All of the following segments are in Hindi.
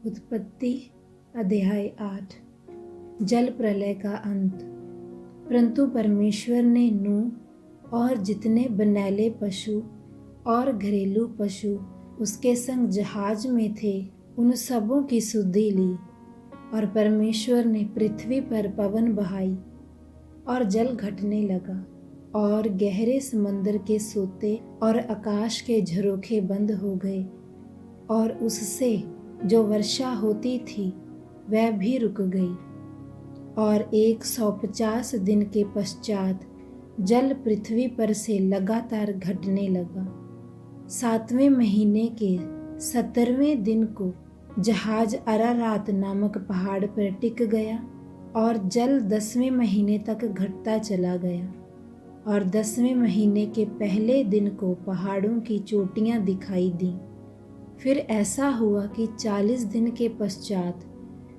उत्पत्ति अध्याय 8। जल प्रलय का अंत। परंतु परमेश्वर ने नूह और जितने बनैले पशु और घरेलू पशु उसके संग जहाज में थे उन सबों की सुधि ली। और परमेश्वर ने पृथ्वी पर पवन बहाई और जल घटने लगा और गहरे समंदर के सोते और आकाश के झरोखे बंद हो गए और उससे जो वर्षा होती थी वह भी रुक गई। और 150 दिन के पश्चात जल पृथ्वी पर से लगातार घटने लगा। 7वें महीने के 17वें दिन को जहाज अरारात नामक पहाड़ पर टिक गया और जल 10वें महीने तक घटता चला गया। और 10वें महीने के पहले दिन को पहाड़ों की चोटियां दिखाई दी। फिर ऐसा हुआ कि 40 दिन के पश्चात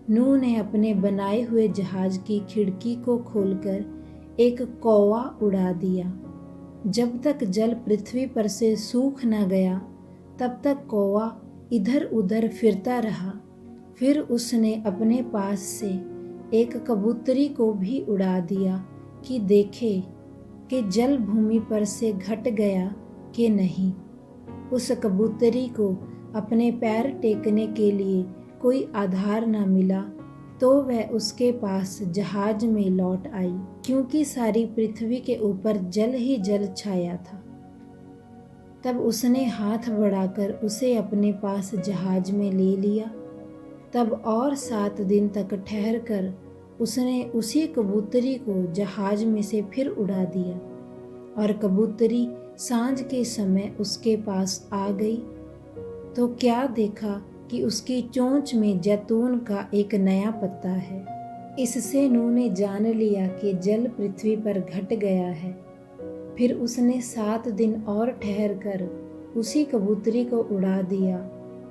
नूह ने अपने बनाए हुए जहाज की खिड़की को खोलकर एक कौवा उड़ा दिया। जब तक जल पृथ्वी पर से सूख न गया तब तक कौवा इधर उधर फिरता रहा। फिर उसने अपने पास से एक कबूतरी को भी उड़ा दिया कि देखे कि जल भूमि पर से घट गया कि नहीं। उस कबूतरी को अपने पैर टेकने के लिए कोई आधार न मिला तो वह उसके पास जहाज में लौट आई, क्योंकि सारी पृथ्वी के ऊपर जल ही जल छाया था। तब उसने हाथ बढ़ाकर उसे अपने पास जहाज में ले लिया। तब और 7 दिन तक ठहर कर उसने उसी कबूतरी को जहाज में से फिर उड़ा दिया। और कबूतरी सांझ के समय उसके पास आ गई तो क्या देखा कि उसकी चोंच में जैतून का एक नया पत्ता है। इससे नूह ने जान लिया कि जल पृथ्वी पर घट गया है। फिर उसने 7 दिन और ठहर कर उसी कबूतरी को उड़ा दिया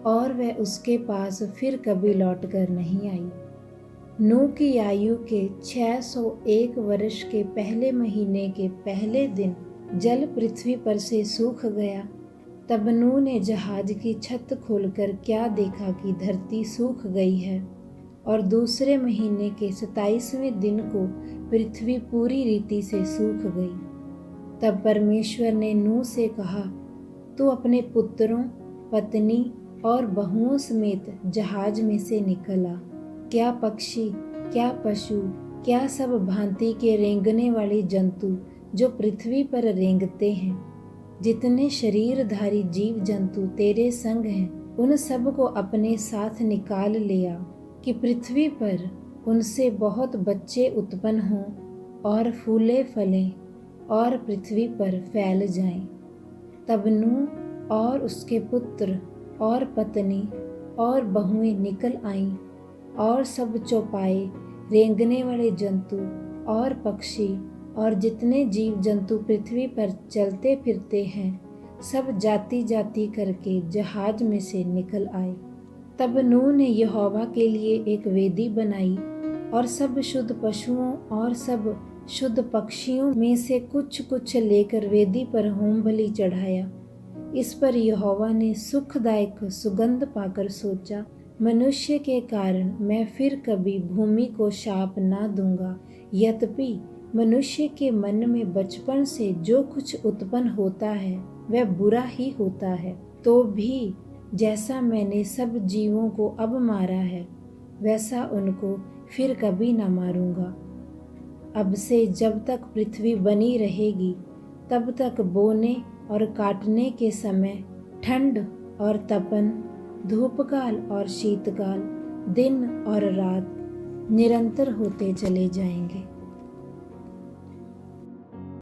और वह उसके पास फिर कभी लौट कर नहीं आई। नूह की आयु के 601 वर्ष के पहले महीने के पहले दिन जल पृथ्वी पर से सूख गया। तब नूह ने जहाज की छत खोलकर क्या देखा कि धरती सूख गई है। और दूसरे महीने के 27वें दिन को पृथ्वी पूरी रीति से सूख गई। तब परमेश्वर ने नूह से कहा, तू अपने पुत्रों, पत्नी और बहुओं समेत जहाज में से निकल आ। क्या पक्षी, क्या पशु, क्या सब भांति के रेंगने वाले जंतु जो पृथ्वी पर रेंगते हैं, जितने शरीरधारी जीव जंतु तेरे संग हैं, उन सब को अपने साथ निकाल ले आ, कि पृथ्वी पर उनसे बहुत बच्चे उत्पन्न हों और फूले फलें और पृथ्वी पर फैल जाएं। तब नूह और उसके पुत्र और पत्नी और बहुएं निकल आईं और सब चौपाए, रेंगने वाले जंतु और पक्षी और जितने जीव जंतु पृथ्वी पर चलते फिरते हैं, सब जाति जाति करके जहाज में से निकल आए। तब नूह ने यहोवा के लिए एक वेदी बनाई और सब शुद्ध पशुओं और सब शुद्ध पक्षियों में से कुछ कुछ लेकर वेदी पर होम बलि चढ़ाया। इस पर यहोवा ने सुखदायक सुगंध पाकर सोचा, मनुष्य के कारण मैं फिर कभी भूमि को शाप ना दूंगा। यद्यपि मनुष्य के मन में बचपन से जो कुछ उत्पन्न होता है वह बुरा ही होता है, तो भी जैसा मैंने सब जीवों को अब मारा है वैसा उनको फिर कभी न मारूंगा। अब से जब तक पृथ्वी बनी रहेगी तब तक बोने और काटने के समय ठंड और तपन, धूपकाल और शीतकाल, दिन और रात निरंतर होते चले जाएंगे।